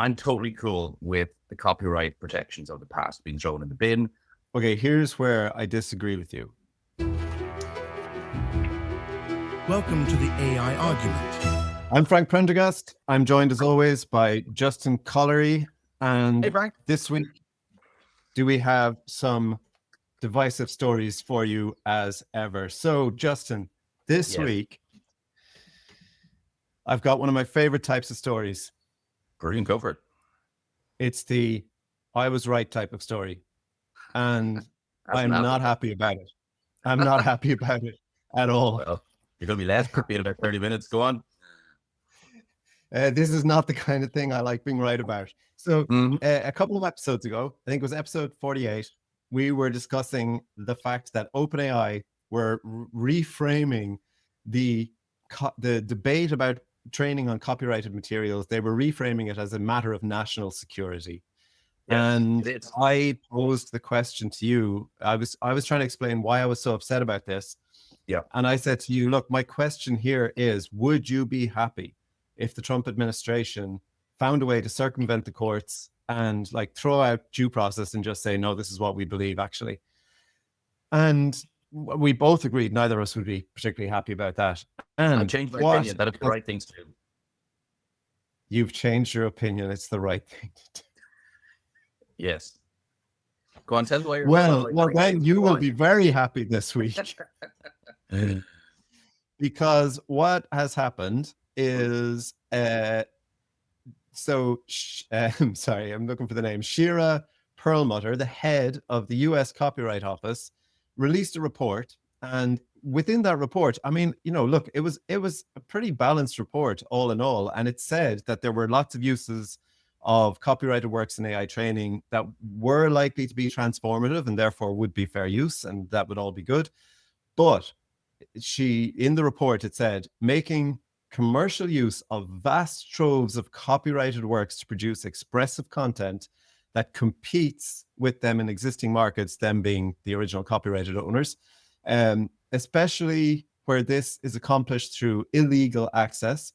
I'm totally cool with the copyright protections of the past being thrown in the bin. Okay, here's where I disagree with you. Welcome to the AI argument. I'm Frank Prendergast. I'm joined as always by Justin Collery. And Hey, Frank. this week, do we have some divisive stories for you as ever? So, Justin, this week, I've got one of my favorite types of stories. Brilliant, go for it. It's the I was right type of story. And I'm not happy about it. I'm not happy about it at all. Well, you're going to be less happy in about 30 minutes. Go on. This is not the kind of thing I like being right about. So a couple of episodes ago, I think it was episode 48, we were discussing the fact that OpenAI were reframing the debate about training on copyrighted materials. They were reframing it as a matter of national security. Yes, and I posed the question to you. I was trying to explain why I was so upset about this. Yeah. And I said to you, look, my question here is, would you be happy if the Trump administration found a way to circumvent the courts and like throw out due process and just say, no, this is what we believe actually? And we both agreed neither of us would be particularly happy about that. And I changed my opinion. That it's the right thing to do. You've changed your opinion. It's the right thing to do. Yes. Go on, tell me why you're well, then you will be very happy this week. Because what has happened is, sorry, I'm looking for the name. Shira Perlmutter, the head of the US Copyright Office, released a report. And within that report, I mean, you know, look, it was a pretty balanced report all in all. And it said that there were lots of uses of copyrighted works in AI training that were likely to be transformative and therefore would be fair use, and that would all be good. But in the report, it said, making commercial use of vast troves of copyrighted works to produce expressive content that competes with them in existing markets, them being the original copyrighted owners, especially where this is accomplished through illegal access,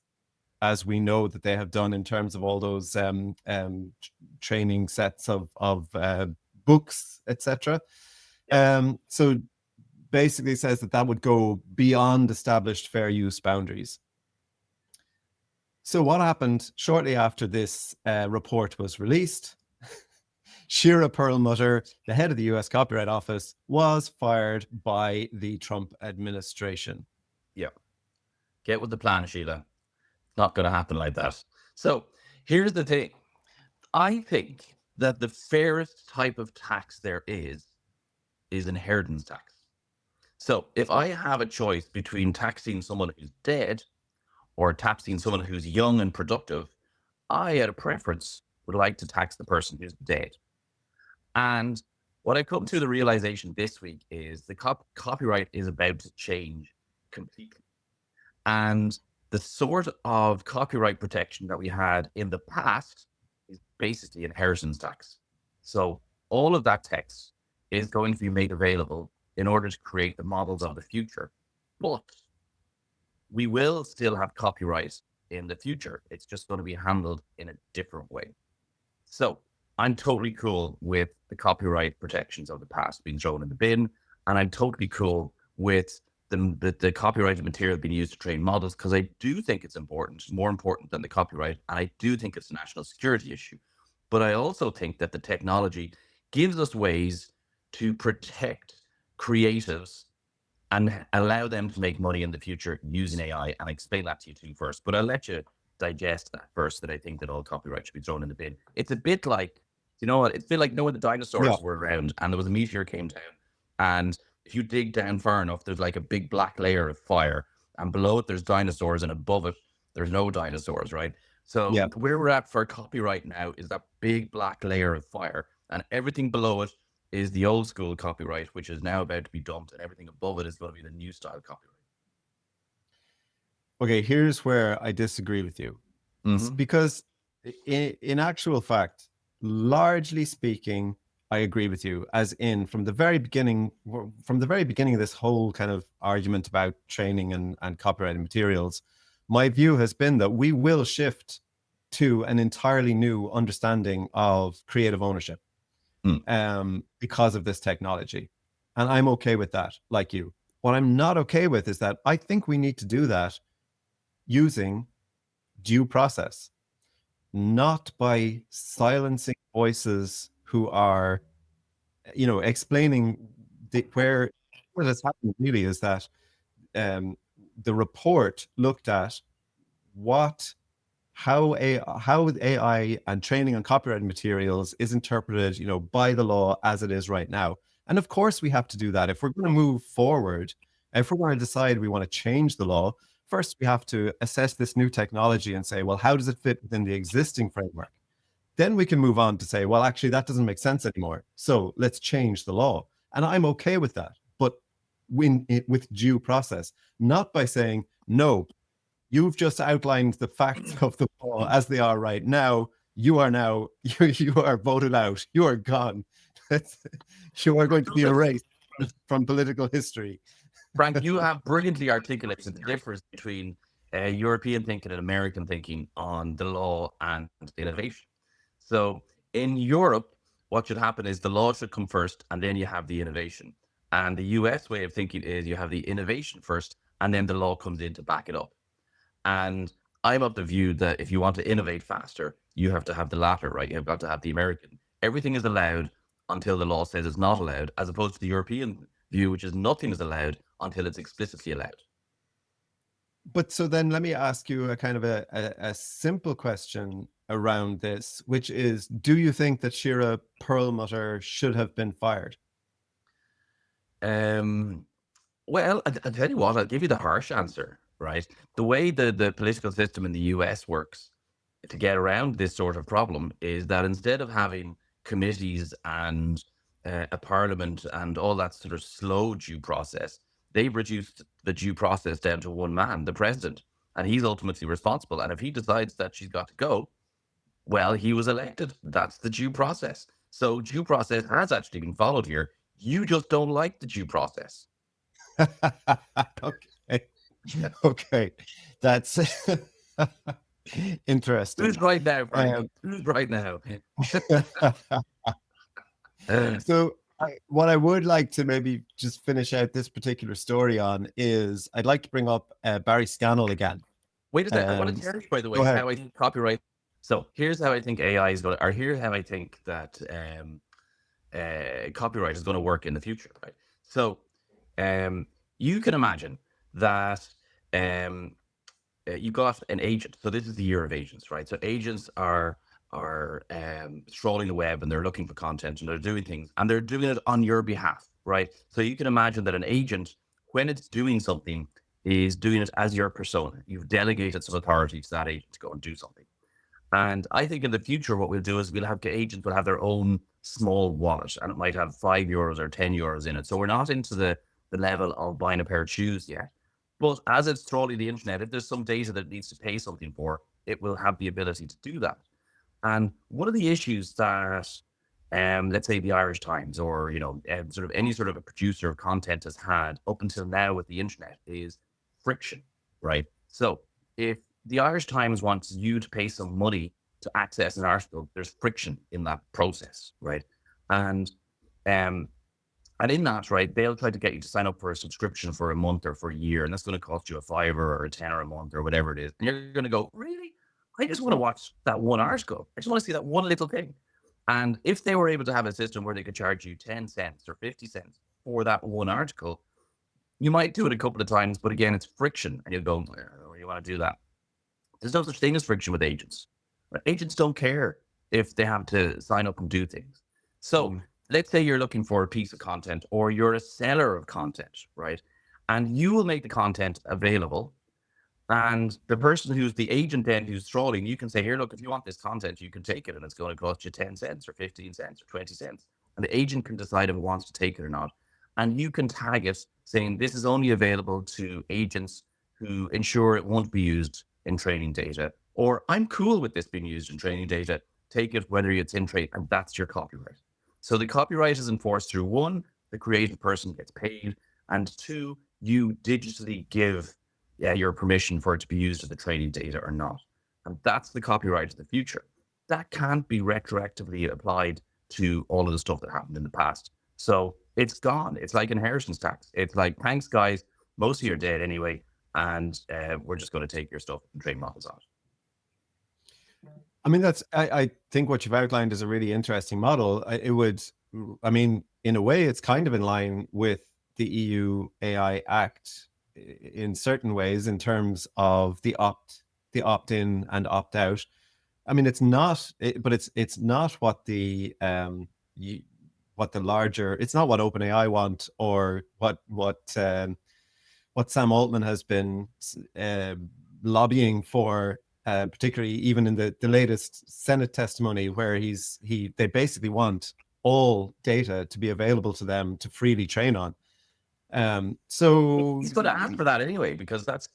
as we know that they have done in terms of all those training sets of books, etc. So basically says that would go beyond established fair use boundaries. So what happened shortly after this report was released? Shira Perlmutter, the head of the US Copyright Office, was fired by the Trump administration. Yeah. Get with the plan, Sheila. Not going to happen like that. So here's the thing. I think that the fairest type of tax there is inheritance tax. So if I have a choice between taxing someone who's dead or taxing someone who's young and productive, I, at a preference, would like to tax the person who's dead. And what I come to the realization this week is the copyright is about to change completely. And the sort of copyright protection that we had in the past is basically inheritance tax. So all of that text is going to be made available in order to create the models of the future. But we will still have copyright in the future. It's just going to be handled in a different way. So I'm totally cool with the copyright protections of the past being thrown in the bin. And I'm totally cool with the copyrighted material being used to train models, because I do think it's important, more important than the copyright. And I do think it's a national security issue. But I also think that the technology gives us ways to protect creatives and allow them to make money in the future using AI. And I explain that to you too first, but I'll let you digest that first, that I think that all copyright should be thrown in the bin. It's a bit like, you know what, it's a bit like when the dinosaurs were around and there was a meteor came down, and if you dig down far enough, there's like a big black layer of fire, and below it there's dinosaurs, and above it there's no dinosaurs, right? So where we're at for copyright now is that big black layer of fire, and everything below it is the old school copyright, which is now about to be dumped, and everything above it is going to be the new style copyright. Okay, here's where I disagree with you. Because in actual fact, largely speaking, I agree with you, as in from the very beginning of this whole kind of argument about training and copyrighted materials, my view has been that we will shift to an entirely new understanding of creative ownership because of this technology. And I'm okay with that, like you. What I'm not okay with is that I think we need to do that using due process, not by silencing voices who are, explaining where that's happening really is that the report looked at how AI and training on copyrighted materials is interpreted, by the law as it is right now. And of course we have to do that. If we're going to move forward, if we're going to decide we want to change the law, first we have to assess this new technology and say, well, how does it fit within the existing framework? Then we can move on to say, well, actually, that doesn't make sense anymore. So let's change the law. And I'm okay with that, but with due process, not by saying, no, you've just outlined the facts of the law as they are right now. You are voted out. You are gone. You are going to be erased from political history. Frank, you have brilliantly articulated the difference between European thinking and American thinking on the law and innovation. So in Europe, what should happen is the law should come first, and then you have the innovation. And the US way of thinking is you have the innovation first, and then the law comes in to back it up. And I'm of the view that if you want to innovate faster, you have to have the latter, right? You've got to have the American. Everything is allowed until the law says it's not allowed, as opposed to the European view, which is nothing is allowed until it's explicitly allowed. But so then let me ask you a kind of a simple question around this, which is, do you think that Shira Perlmutter should have been fired? Well, I'll tell you what, I'll give you the harsh answer, right? The way the political system in the US works to get around this sort of problem is that instead of having committees and a parliament and all that sort of slow due process, they've reduced the due process down to one man, the president, and he's ultimately responsible. And if he decides that she's got to go, well, he was elected. That's the due process. So due process has actually been followed here. You just don't like the due process. Okay. Okay. That's interesting. Who's right now, Frank? Who's right now? So what I would like to maybe just finish out this particular story on is I'd like to bring up Barry Scannell again. Wait a second. I want to tell you, by the way, how I think copyright. So here's how I think AI is going to, or here's how I think that copyright is going to work in the future, right? So you can imagine that you got an agent. So this is the year of agents, right? So agents are strolling the web and they're looking for content and they're doing things and they're doing it on your behalf, right? So you can imagine that an agent, when it's doing something, is doing it as your persona. You've delegated some authority to that agent to go and do something. And I think in the future, what we'll do is we'll have agents will have their own small wallet, and it might have €5 or €10 in it. So we're not into the level of buying a pair of shoes yet. But as it's trawling the internet, if there's some data that it needs to pay something for, it will have the ability to do that. And one of the issues that, let's say the Irish Times or, sort of any sort of a producer of content has had up until now with the internet is friction, right? So if the Irish Times wants you to pay some money to access an article, there's friction in that process, right? And in that, right, they'll try to get you to sign up for a subscription for a month or for a year, and that's going to cost you $5 or $10 a month or whatever it is. And you're going to go, really? I just want to watch that one article. I just want to see that one little thing. And if they were able to have a system where they could charge you 10 cents or 50 cents for that one article, you might do it a couple of times, but again, it's friction. And you'll go, oh, you want to do that? There's no such thing as friction with agents. Agents don't care if they have to sign up and do things. So let's say you're looking for a piece of content or you're a seller of content, right? And you will make the content available. And the person who's the agent then who's trawling, you can say, here, look, if you want this content, you can take it and it's going to cost you 10 cents or 15 cents or 20 cents. And the agent can decide if it wants to take it or not. And you can tag it saying this is only available to agents who ensure it won't be used in training data, or I'm cool with this being used in training data, take it whether it's in trade, and that's your copyright. So the copyright is enforced through one, the creative person gets paid, and two, you digitally give your permission for it to be used as the training data or not. And that's the copyright of the future. That can't be retroactively applied to all of the stuff that happened in the past. So it's gone. It's like inheritance tax. It's like, thanks, guys. Most of you are dead anyway. And we're just going to take your stuff and trade models on it. I mean, I think what you've outlined is a really interesting model. I mean, in a way, it's kind of in line with the EU AI Act in certain ways in terms of the opt-in and opt-out. I mean, it's not, but it's not what the larger, it's not what OpenAI want, or what Sam Altman has been lobbying for, particularly even in the latest Senate testimony, where they basically want all data to be available to them to freely train on. So he's going to ask for that anyway, because that's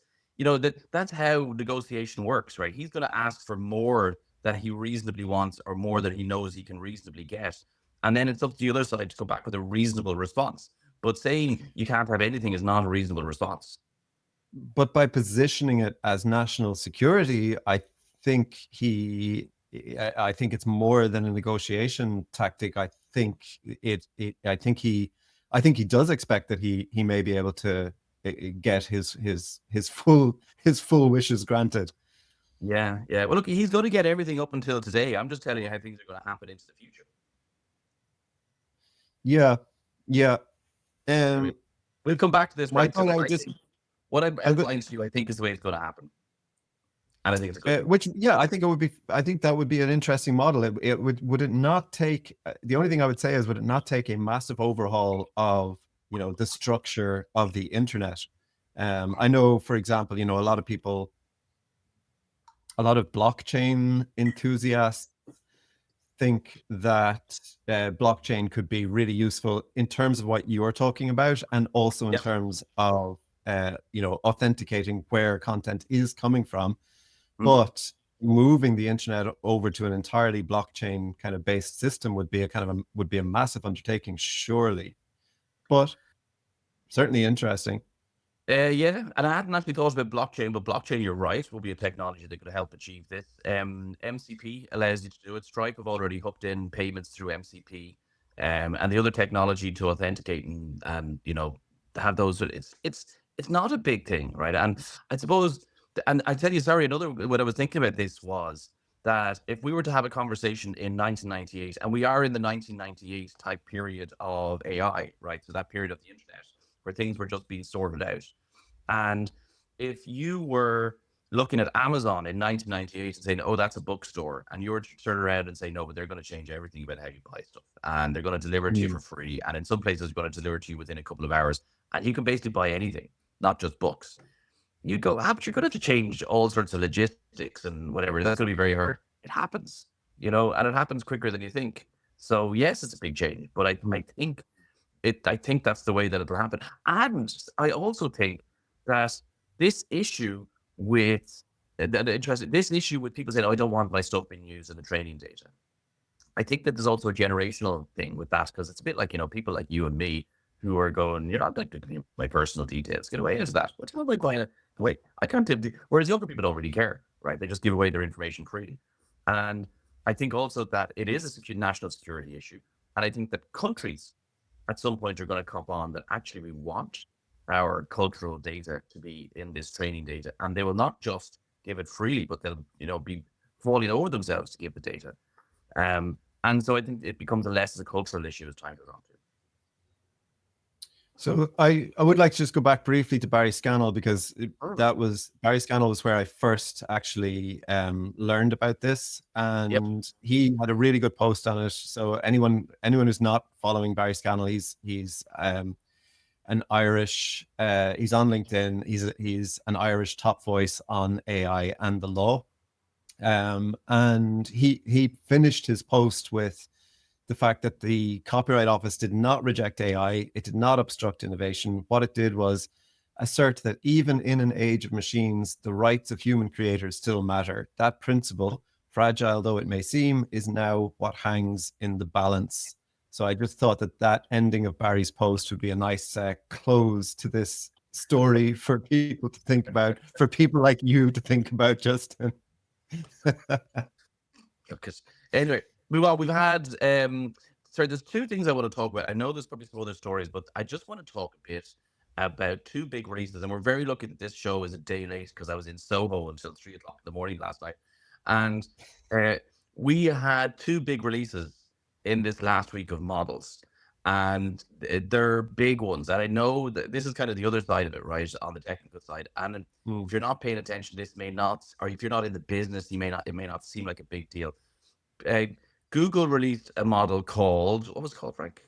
that's how negotiation works, right? He's going to ask for more that he reasonably wants, or more that he knows he can reasonably get, and then it's up to the other side to come back with a reasonable response. But saying you can't have anything is not a reasonable response. But by positioning it as national security, I think it's more than a negotiation tactic. I think he does expect that he may be able to get his full wishes granted. Yeah. Well, look, he's going to get everything up until today. I'm just telling you how things are going to happen into the future. Yeah. We'll come back to this. Right? What I'm outlining to you, I think, is the way it's going to happen. And I think it's good. I think that would be an interesting model. Would it not take, the only thing I would say is, would it not take a massive overhaul of, the structure of the internet? I know, for example, a lot of blockchain enthusiasts think that blockchain could be really useful in terms of what you're talking about, and also in terms of authenticating where content is coming from. But moving the internet over to an entirely blockchain kind of based system would be a massive undertaking, surely. But certainly interesting. Yeah, and I hadn't actually thought about blockchain, but blockchain, you're right, will be a technology that could help achieve this. MCP allows you to do it. Stripe have already hooked in payments through MCP, and the other technology to authenticate and have those. It's not a big thing, right? And I suppose, and I tell you, sorry, what I was thinking about this was that if we were to have a conversation in 1998, and we are in the 1998 type period of AI, right? So that period of the internet, where things were just being sorted out. And if you were looking at Amazon in 1998 and saying, oh, that's a bookstore, and you were to turn around and say, no, but they're going to change everything about how you buy stuff, and they're going to deliver it to you for free, and in some places, they're going to deliver it to you within a couple of hours, and you can basically buy anything, not just books. You go, but you're going to have to change all sorts of logistics and whatever. That's going to be very hard. It happens, and it happens quicker than you think. So yes, it's a big change, but I think that's the way that it'll happen. And I also think that this issue with people saying, oh, I don't want my stuff being used in the training data. I think that there's also a generational thing with that, because it's a bit like, people like you and me who are going, I'm not going to give my personal details. Get away into that. What's like buying it? Wait, I can't. Whereas younger people don't really care, right? They just give away their information freely. And I think also that it is a national security issue. And I think that countries at some point are going to come on that actually we want our cultural data to be in this training data, and they will not just give it freely, but they'll be falling over themselves to give the data. And so I think it becomes less as a cultural issue as time goes on. So I would like to just go back briefly to Barry Scannell, because Barry Scannell was where I first actually learned about this, and he had a really good post on it. So anyone who's not following Barry Scannell, he's an Irish, he's on LinkedIn. He's an Irish top voice on AI and the law, and he finished his post with the fact that the Copyright Office did not reject AI. It did not obstruct innovation. What it did was assert that even in an age of machines, the rights of human creators still matter. That principle, fragile though it may seem, is now what hangs in the balance. So I just thought that ending of Barry's post would be a nice close to this story for people to think about, for people like you to think about, Justin. Because anyway, we've had sorry, there's two things I want to talk about. I know there's probably some other stories, but I just want to talk a bit about two big releases. And we're very lucky that this show is a day late because I was in Soho until 3 o'clock in the morning last night. And we had two big releases in this last week of models. And they're big ones. And I know that this is kind of the other side of it, right? On the technical side. And if you're not paying attention, this may not, or if you're not in the business, it may not seem like a big deal. Google released a model called, what was it called, Frank?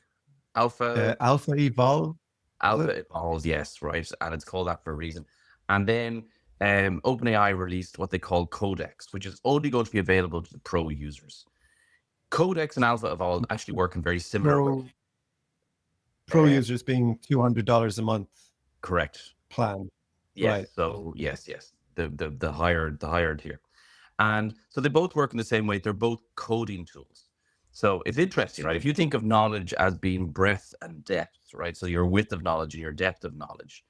AlphaEvolve. AlphaEvolve, yes, right. And it's called that for a reason. And then OpenAI released what they call Codex, which is only going to be available to the pro users. Codex and AlphaEvolve actually work in very similar ways. Pro users being $200 a month. Correct. Plan. Yes. Right. So yes. The higher tier. And so they both work in the same way. They're both coding tools. So it's interesting, right? If you think of knowledge as being breadth and depth, right? So your width of knowledge and your depth of knowledge.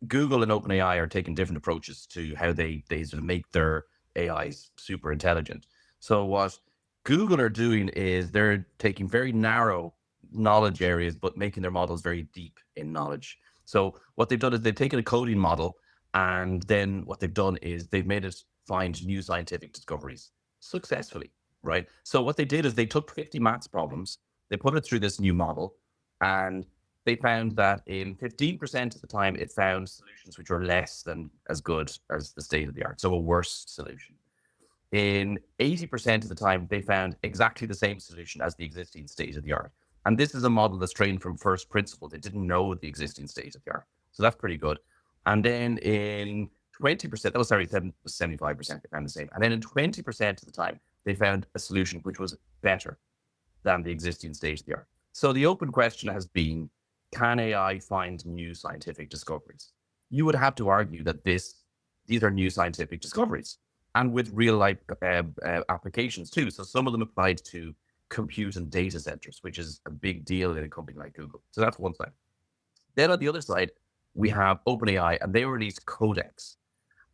Google and OpenAI are taking different approaches to how they sort of make their AIs super intelligent. So what Google are doing is they're taking very narrow knowledge areas, but making their models very deep in knowledge. So what they've done is they've taken a coding model, and then what they've done is they've made it find new scientific discoveries successfully, right? So what they did is they took 50 maths problems, they put it through this new model, and they found that in 15% of the time, it found solutions which were less than as good as the state of the art, so a worse solution. In 80% of the time, they found exactly the same solution as the existing state of the art. And this is a model that's trained from first principle. They didn't know the existing state of the art. So that's pretty good. And then in 20%, that was 75%, they found the same. And then in 20% of the time, they found a solution which was better than the existing state of the art. So the open question has been, can AI find new scientific discoveries? You would have to argue that these are new scientific discoveries, and with real life applications too. So some of them applied to compute and data centers, which is a big deal in a company like Google. So that's one side. Then on the other side, we have OpenAI, and they released Codex.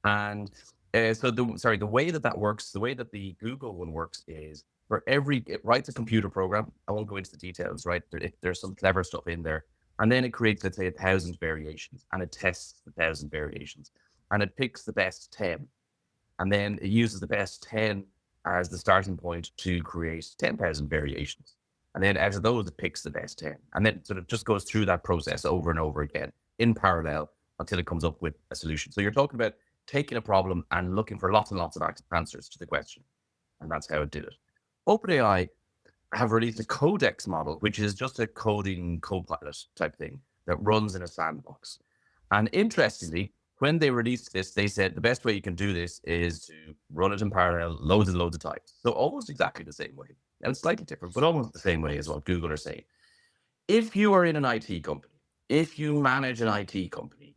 And the way that works, the way that the Google one works is it writes a computer program. I won't go into the details, right? There's some clever stuff in there. And then it creates, let's say, 1,000 variations, and it tests the 1,000 variations, and it picks the best 10. And then it uses the best 10 as the starting point to create 10,000 variations. And then out of those, it picks the best 10. And then it sort of just goes through that process over and over again in parallel until it comes up with a solution. So you're talking about taking a problem and looking for lots and lots of answers to the question. And that's how it did it. OpenAI have released a Codex model, which is just a coding copilot type thing that runs in a sandbox. And interestingly, when they released this, they said the best way you can do this is to run it in parallel loads and loads of times. So almost exactly the same way. And it's slightly different, but almost the same way is what Google are saying. If you are in an IT company, if you manage an IT company,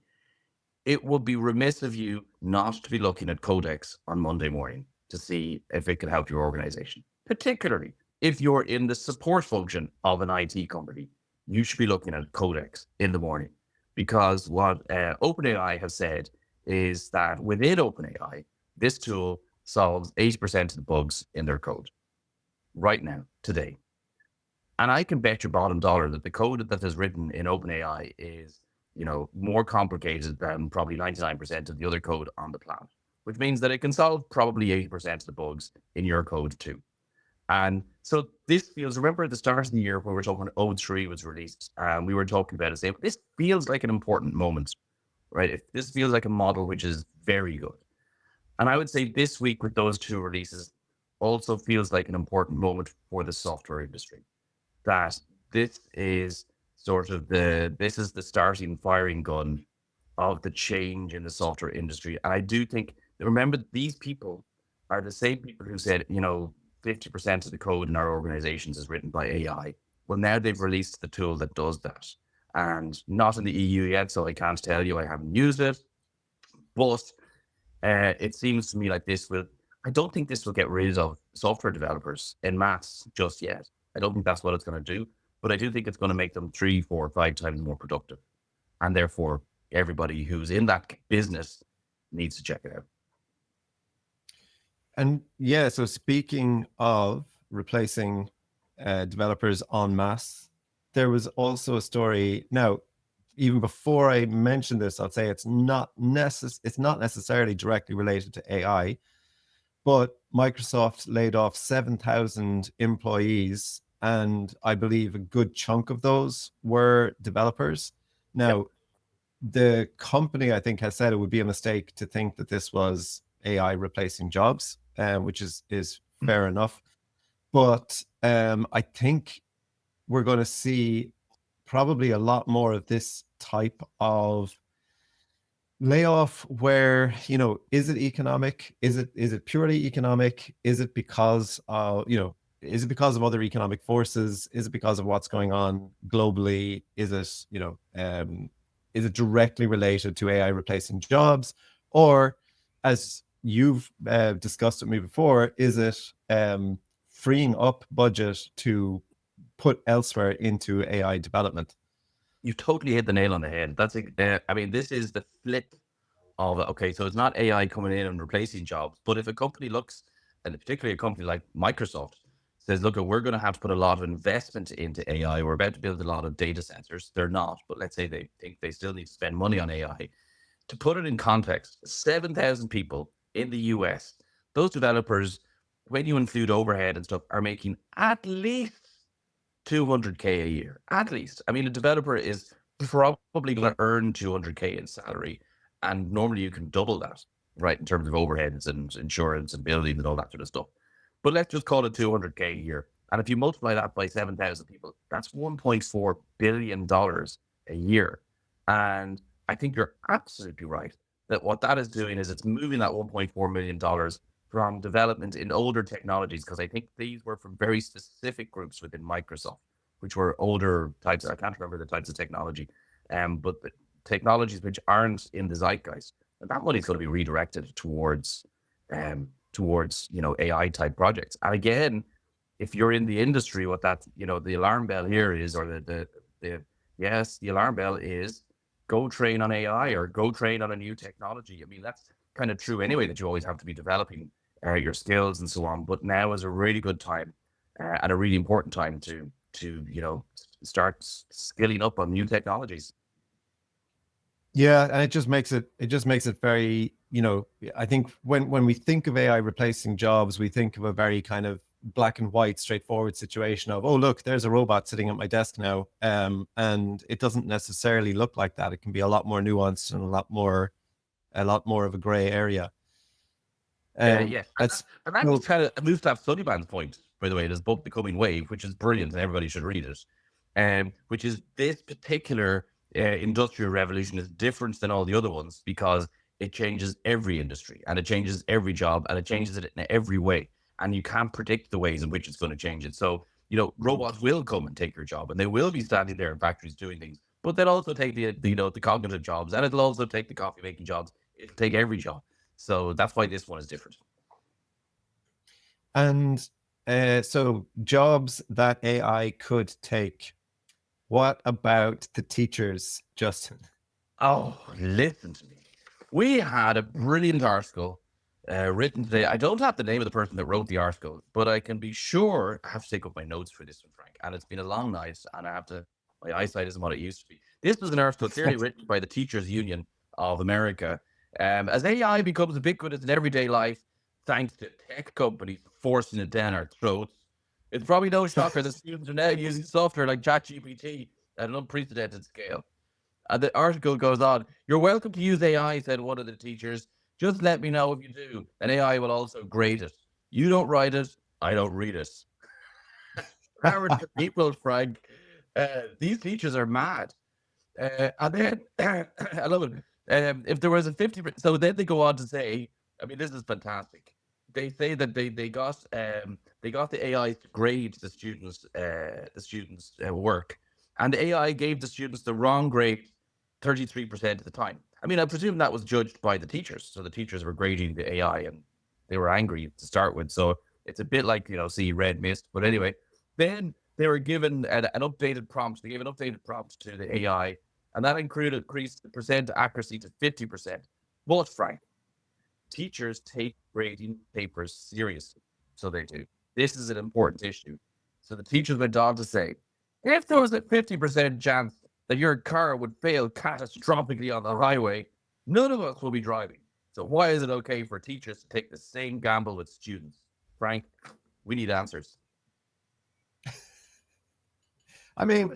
it would be remiss of you not to be looking at Codex on Monday morning to see if it can help your organization. Particularly if you're in the support function of an IT company, you should be looking at Codex in the morning. Because what OpenAI has said is that within OpenAI, this tool solves 80% of the bugs in their code right now, today. And I can bet your bottom dollar that the code that is written in OpenAI is, more complicated than probably 99% of the other code on the planet, which means that it can solve probably 80% of the bugs in your code too. And so this feels, remember at the start of the year when we were talking when O3 was released, and we were talking about it, saying, this feels like an important moment, right? This feels like a model which is very good. And I would say this week with those two releases also feels like an important moment for the software industry. That this is this is the starting firing gun of the change in the software industry. And I do think, remember, these people are the same people who said, 50% of the code in our organizations is written by AI. Well, now they've released the tool that does that, and not in the EU yet, so I can't tell you, I haven't used it. But it seems to me like I don't think this will get rid of software developers en masse just yet. I don't think that's what it's going to do, but I do think it's going to make them 3, 4, 5 times more productive. And therefore, everybody who's in that business needs to check it out. And yeah, so speaking of replacing developers en masse, there was also a story. Now, even before I mention this, I'll say it's not necessarily directly related to AI, but Microsoft laid off 7,000 employees, and I believe a good chunk of those were developers. Now, the company, I think, has said it would be a mistake to think that this was AI replacing jobs, which is fair enough. But I think we're going to see probably a lot more of this type of layoff where, you know, is it economic? Is it purely economic? Is it because of, you know, is it because of other economic forces? Is it because of what's going on globally? Is it, you know, is it directly related to AI replacing jobs? Or, as you've discussed with me before, is it freeing up budget to put elsewhere into AI development? You totally hit the nail on the head. I mean, this is the flip of it. Okay, so it's not AI coming in and replacing jobs, but if a company looks, and particularly a company like Microsoft, says, look, we're going to have to put a lot of investment into AI. We're about to build a lot of data centers. They're not, but let's say they think they still need to spend money on AI. To put it in context, 7,000 people in the US, those developers, when you include overhead and stuff, are making at least 200K a year, at least. I mean, a developer is probably going to earn 200K in salary, and normally you can double that, right, in terms of overheads and insurance and building and all that sort of stuff. But let's just call it 200K a year. And if you multiply that by 7,000 people, that's $1.4 billion a year. And I think you're absolutely right that what that is doing is it's moving that $1.4 million from development in older technologies, because I think these were from very specific groups within Microsoft, which were older types. I can't remember the types of technology, but the technologies which aren't in the zeitgeist. And that money is going to be redirected towards you know, AI type projects. And again, if you're in the industry, what that, you know, the alarm bell here is, or the alarm bell is, go train on AI or go train on a new technology. I mean, that's kind of true anyway, that you always have to be developing your skills and so on. But now is a really good time and a really important time to you know, start skilling up on new technologies. Yeah, and it just makes it very, you know, I think when we think of AI replacing jobs, we think of a very kind of black and white, straightforward situation of, oh, look, there's a robot sitting at my desk now. And it doesn't necessarily look like that. It can be a lot more nuanced and a lot more of a gray area. Yes, and that well, was kind of moves to Sullivan's point, by the way. There's book Becoming Wave, which is brilliant, and everybody should read it. Which is, this particular industrial revolution is different than all the other ones because it changes every industry and it changes every job and it changes it in every way, and you can't predict the ways in which it's going to change it. So, you know, robots will come and take your job, and they will be standing there in factories doing things, but they'll also take the, you know, the cognitive jobs, and it'll also take the coffee making jobs. It'll take every job. So that's why this one is different. and so jobs that AI could take. What about the teachers, Justin? Oh, listen to me. We had a brilliant article written today. I don't have the name of the person that wrote the article, but I can be sure I have to take up my notes for this one, Frank. And it's been a long night, and my eyesight isn't what it used to be. This was an article clearly written by the Teachers Union of America. As AI becomes ubiquitous in everyday life, thanks to tech companies forcing it down our throats, it's probably no shocker that students are now using software like ChatGPT at an unprecedented scale. And the article goes on. You're welcome to use AI, said one of the teachers. Just let me know if you do, and AI will also grade it. You don't write it, I don't read it. Power to people, Frank. These teachers are mad. And then, I love it. If there was a 50%, so then they go on to say, I mean, this is fantastic. They say that they got the AI to grade the students' work, and the AI gave the students the wrong grade 33% of the time. I mean, I presume that was judged by the teachers. So the teachers were grading the AI and they were angry to start with. So it's a bit like, you know, see Red Mist. But anyway, then they were given an updated prompt. They gave an updated prompt to the AI, and that increased the percent accuracy to 50%. But Frank, teachers take grading papers seriously. So they do. This is an important issue. So the teachers went on to say, if there was a 50% chance that your car would fail catastrophically on the highway, none of us will be driving. So why is it okay for teachers to take the same gamble with students? Frank, we need answers. I mean,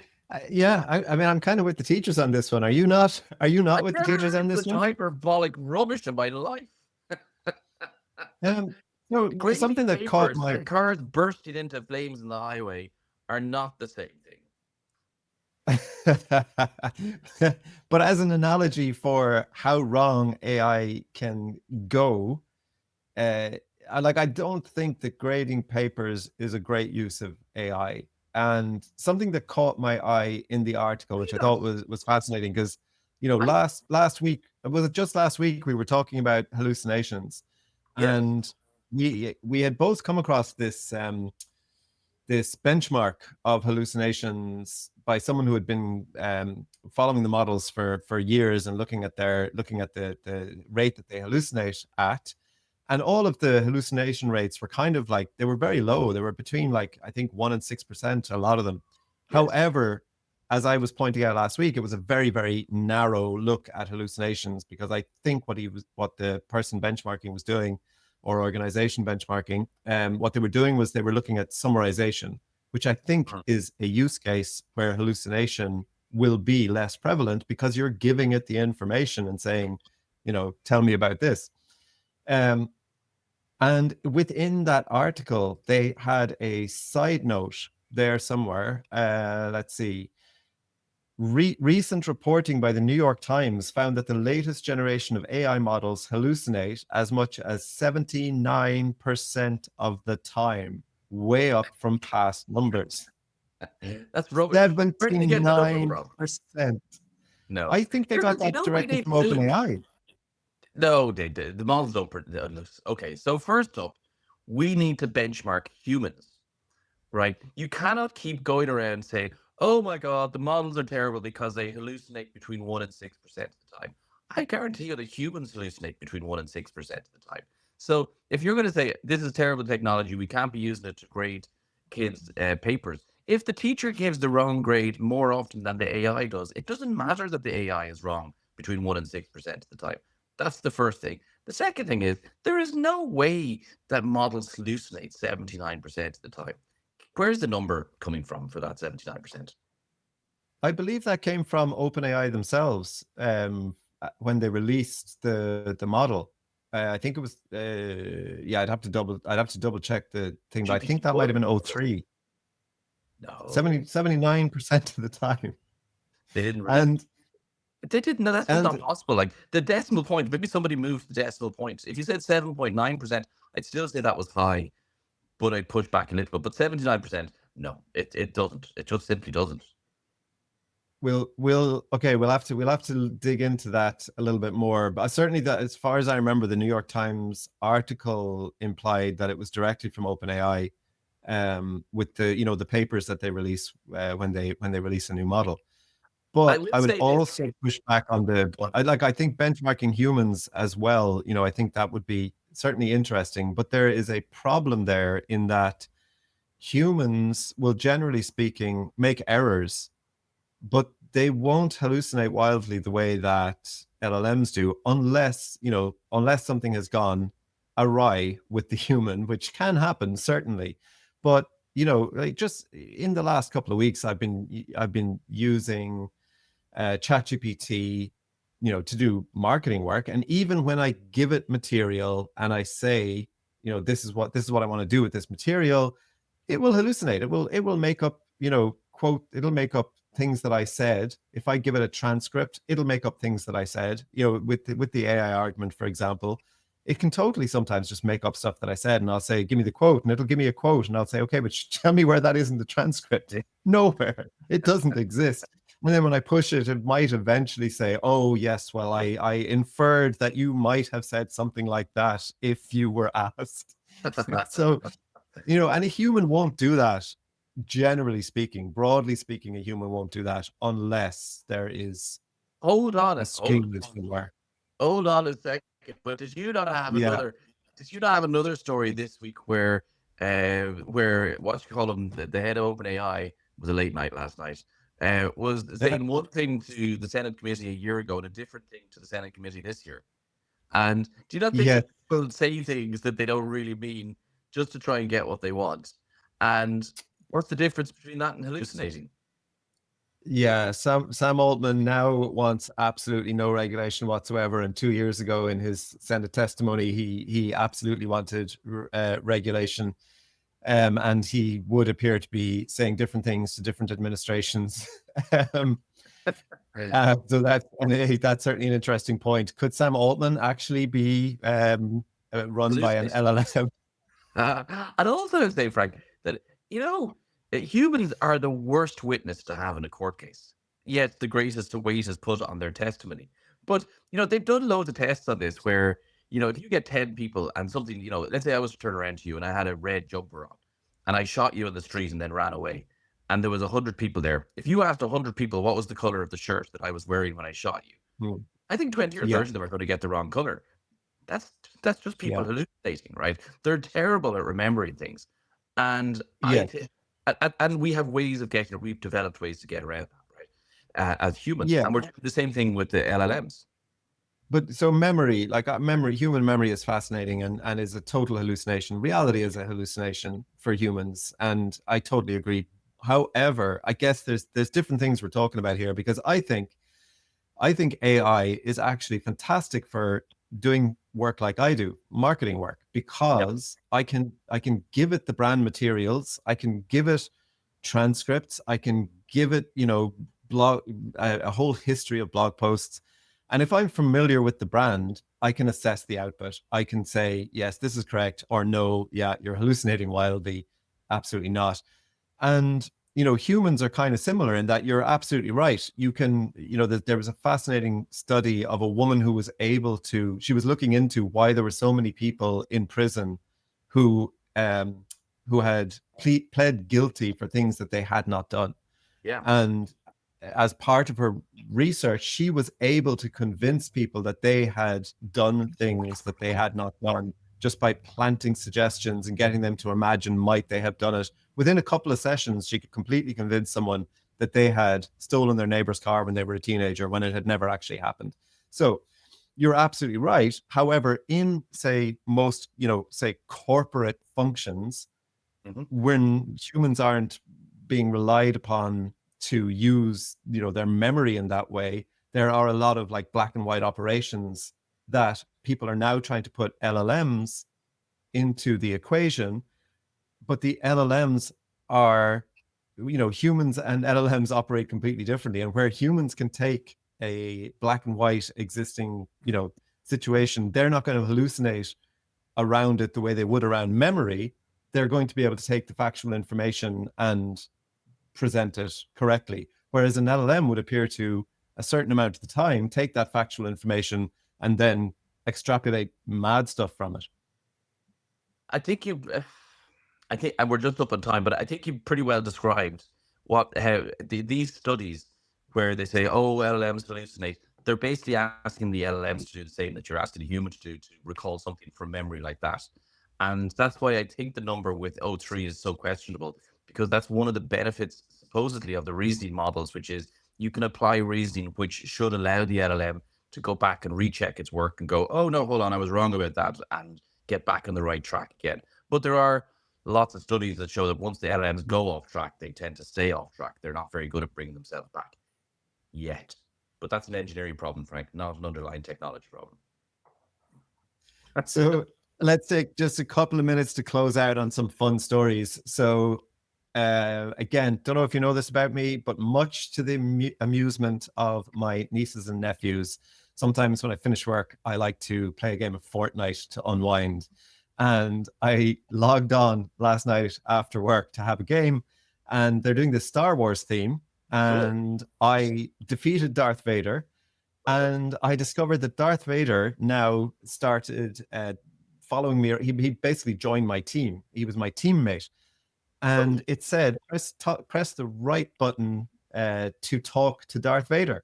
yeah, I mean, I'm kind of with the teachers on this one. Are you not? Are you not with the teachers on this Such one? hyperbolic rubbish in my life. No, Grading something that caught papers my and cars bursting into flames in the highway are not the same thing. but as an analogy for how wrong AI can go, I don't think that grading papers is a great use of AI. And something that caught my eye in the article, which I thought was fascinating, because last week, was it just last week, we were talking about hallucinations, and we had both come across this this benchmark of hallucinations by someone who had been following the models for years and looking at the rate that they hallucinate at. And all of the hallucination rates were kind of like, they were very low. They were between, like, I think 1% and 6%, a lot of them. Yes. However, as I was pointing out last week, it was a very, very narrow look at hallucinations, because I think what the person benchmarking was doing, or organization benchmarking, what they were doing was they were looking at summarization, which I think is a use case where hallucination will be less prevalent, because you're giving it the information and saying, tell me about this. And within that article, they had a side note there somewhere. Let's see. Recent reporting by the New York Times found that the latest generation of AI models hallucinate as much as 79% of the time, way up from past numbers. That's rubbish. 79%. No, I think they got that directly from OpenAI. No, they did. The models don't. Okay, so first up, we need to benchmark humans, right? You cannot keep going around saying, "Oh my God, the models are terrible because they hallucinate between 1% and 6% of the time." I guarantee you that humans hallucinate between 1% and 6% of the time. So if you're going to say this is terrible technology, we can't be using it to grade kids' papers. If the teacher gives the wrong grade more often than the AI does, it doesn't matter that the AI is wrong between 1% and 6% of the time. That's the first thing. The second thing is there is no way that models hallucinate 79% of the time. Where's the number coming from for that 79%? I believe that came from OpenAI themselves when they released the model. I think it was I'd have to double check the thing, but I think that might have been 03. No. 79% of the time. They didn't. And they didn't. No, that's not possible. Like the decimal point, maybe somebody moved the decimal point. If you said 7.9%, I'd still say that was high, but I'd push back a little bit. But 79%, no, it doesn't. It just simply doesn't. We'll have to dig into that a little bit more. But certainly, that, as far as I remember, the New York Times article implied that it was directly from OpenAI, with the the papers that they release when they release a new model. But I would also push back on I think benchmarking humans as well. I think that would be certainly interesting. But there is a problem there in that humans will, generally speaking, make errors, but they won't hallucinate wildly the way that LLMs do, unless something has gone awry with the human, which can happen, certainly. But like just in the last couple of weeks, I've been using ChatGPT, to do marketing work. And even when I give it material and I say, this is what I want to do with this material, it will hallucinate. It will make up, it'll make up things that I said. If I give it a transcript, it'll make up things that I said. With the AI argument, for example, it can totally sometimes just make up stuff that I said, and I'll say, give me the quote, and it'll give me a quote, and I'll say, okay, but tell me where that is in the transcript. Nowhere. It doesn't exist. And then when I push it, it might eventually say, oh, yes, well, I inferred that you might have said something like that if you were asked. So, and a human won't do that. Generally speaking, broadly speaking, a human won't do that unless there is hold on a skill somewhere. Hold on a second. But did you not have Yeah. another? Did you not have another story this week where what you call him, the head of OpenAI was a late night last night, was saying one thing to the Senate committee a year ago and a different thing to the Senate committee this year. And do you not think Yeah. that people say things that they don't really mean just to try and get what they want? And what's the difference between that and hallucinating? Yeah, Sam Altman now wants absolutely no regulation whatsoever. And 2 years ago, in his Senate testimony, he absolutely wanted regulation, and he would appear to be saying different things to different administrations. um, so that's certainly an interesting point. Could Sam Altman actually be run by an LLM? I'd also say, Frank, that, humans are the worst witness to have in a court case, yet the greatest weight is put on their testimony. But, they've done loads of tests on this where, if you get 10 people and something, let's say I was to turn around to you and I had a red jumper on and I shot you in the street and then ran away and there was 100 people there. If you asked 100 people what was the color of the shirt that I was wearing when I shot you, I think 20 or 30 of them are going to get the wrong color. That's just people hallucinating, right? They're terrible at remembering things, and and we have ways of getting. We've developed ways to get around that, right? As humans, and we're doing the same thing with the LLMs. But so memory, like human memory is fascinating and is a total hallucination. Reality is a hallucination for humans, and I totally agree. However, I guess there's different things we're talking about here, because I think AI is actually fantastic for doing work like I do, marketing work, because I can give it the brand materials, I can give it transcripts, I can give it, a whole history of blog posts. And if I'm familiar with the brand, I can assess the output. I can say, yes, this is correct, or no, yeah, you're hallucinating wildly, absolutely not. And humans are kind of similar in that you're absolutely right. You can, there was a fascinating study of a woman who was she was looking into why there were so many people in prison who had pled guilty for things that they had not done. Yeah. And as part of her research, she was able to convince people that they had done things that they had not done, just by planting suggestions and getting them to imagine might they have done it. Within a couple of sessions, she could completely convince someone that they had stolen their neighbor's car when they were a teenager, when it had never actually happened. So you're absolutely right. However, in most, corporate functions, when humans aren't being relied upon to use, their memory in that way, there are a lot of like black and white operations that people are now trying to put LLMs into the equation. But the LLMs are, humans and LLMs operate completely differently. And where humans can take a black and white existing, situation, they're not going to hallucinate around it the way they would around memory. They're going to be able to take the factual information and present it correctly. Whereas an LLM would appear to, a certain amount of the time, take that factual information and then extrapolate mad stuff from it. I think and we're just up on time, but I think you pretty well described how these studies where they say, oh, LLMs hallucinate, they're basically asking the LLMs to do the same that you're asking a human to do, to recall something from memory like that. And that's why I think the number with O3 is so questionable, because that's one of the benefits, supposedly, of the reasoning models, which is you can apply reasoning, which should allow the LLM to go back and recheck its work and go, oh, no, hold on, I was wrong about that, and get back on the right track again. But there are lots of studies that show that once the LLMs go off track, they tend to stay off track. They're not very good at bringing themselves back yet. But that's an engineering problem, Frank, not an underlying technology problem. So let's take just a couple of minutes to close out on some fun stories. So again, don't know if you know this about me, but much to the amusement of my nieces and nephews, sometimes when I finish work, I like to play a game of Fortnite to unwind. And I logged on last night after work to have a game, and they're doing the Star Wars theme. And I defeated Darth Vader, and I discovered that Darth Vader now started following me. He basically joined my team. He was my teammate. And it said, press the right button to talk to Darth Vader.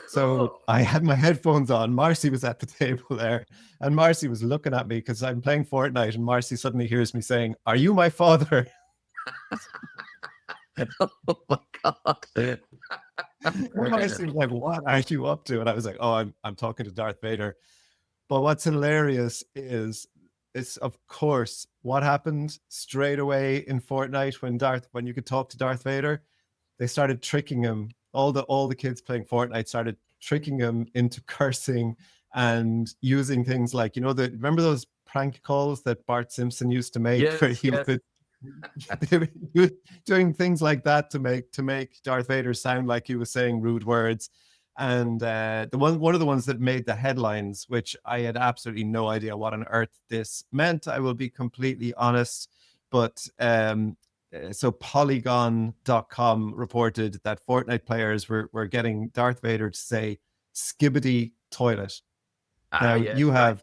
So I had my headphones on. Marcy was at the table there, and Marcy was looking at me because I'm playing Fortnite, and Marcy suddenly hears me saying, "Are you my father?" Oh my God. And Marcy was like, "What are you up to?" And I was like, "Oh, I'm talking to Darth Vader." But what's hilarious is it's, of course, what happened straight away in Fortnite when you could talk to Darth Vader. They started tricking him. All the kids playing Fortnite started tricking him into cursing and using things like, remember those prank calls that Bart Simpson used to make, where Yes, he yes. would they were doing things like that to make Darth Vader sound like he was saying rude words. And one of the ones that made the headlines, which I had absolutely no idea what on earth this meant, I will be completely honest, but so Polygon.com reported that Fortnite players were getting Darth Vader to say "skibbity toilet." Now Yes, you right.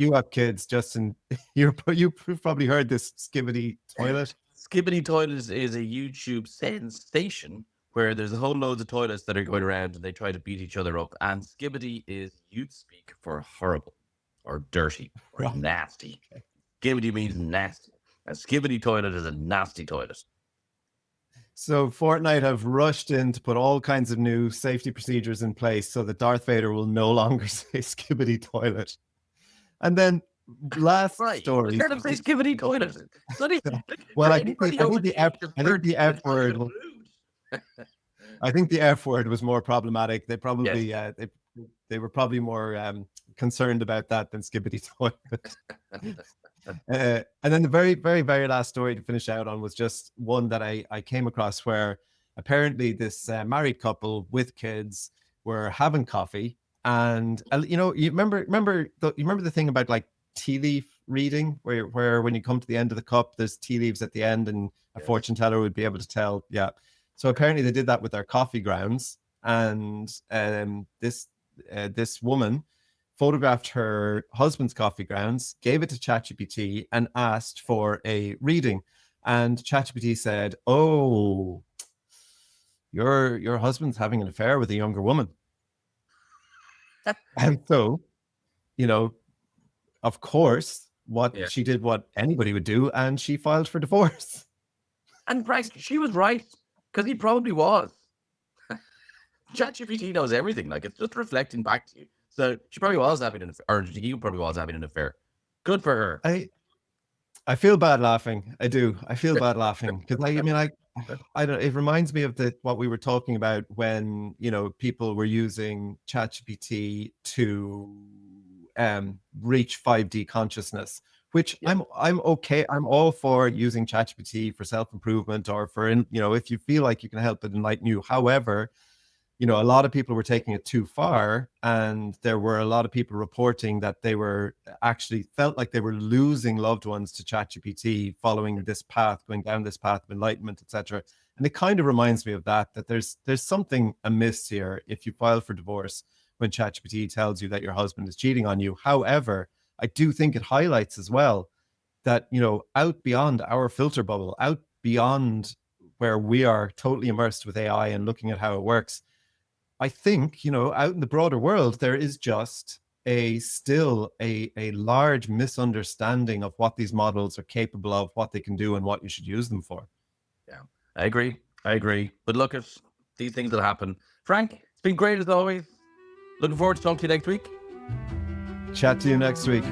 have kids, Justin. You've probably heard this "skibbity toilet." Skibbity Toilets is a YouTube sensation where there's a whole loads of toilets that are going around and they try to beat each other up. And skibbity is youth speak for horrible or dirty or Right. nasty. Skibbity means nasty. A skibbity toilet is a nasty toilet. So Fortnite have rushed in to put all kinds of new safety procedures in place so that Darth Vader will no longer say "skibbity toilet." And then last Right. story. Instead of say skibbity toilet. Bloody, Well, for I think anybody I over think the the F age of I think 30, the F it's not word even was, rude. I think the F word was more problematic. They probably Yes. they were probably more concerned about that than skibbity toilet. And then the very, very, very last story to finish out on was just one that I came across where apparently this married couple with kids were having coffee, and you remember the thing about like tea leaf reading, where when you come to the end of the cup, there's tea leaves at the end, and a Yes. fortune teller would be able to tell. Yeah, so apparently they did that with their coffee grounds, and this woman photographed her husband's coffee grounds, gave it to ChatGPT, and asked for a reading. And ChatGPT said, "Oh, your husband's having an affair with a younger woman." And so, you know, of course, Yeah. she did what anybody would do, and she filed for divorce. And right, she was right, because he probably was. ChatGPT knows everything. Like, it's just reflecting back to you. So she probably was having an affair, or he probably was having an affair. Good for her. I feel bad laughing. I do. I feel bad laughing because I don't. It reminds me of what we were talking about when people were using ChatGPT to reach 5D consciousness. Which Yeah. I'm okay. I'm all for using ChatGPT for self improvement or for if you feel like you can help it enlighten you. However, a lot of people were taking it too far, and there were a lot of people reporting that they were actually felt like they were losing loved ones to ChatGPT following this path, going down this path of enlightenment, etc. And it kind of reminds me of that there's something amiss here if you file for divorce when ChatGPT tells you that your husband is cheating on you. However, I do think it highlights as well that out beyond our filter bubble, out beyond where we are totally immersed with AI and looking at how it works, I think, out in the broader world, there is just still a large misunderstanding of what these models are capable of, what they can do, and what you should use them for. Yeah, I agree. But look, at these things will happen. Frank, it's been great as always. Looking forward to talking to you next week. Chat to you next week.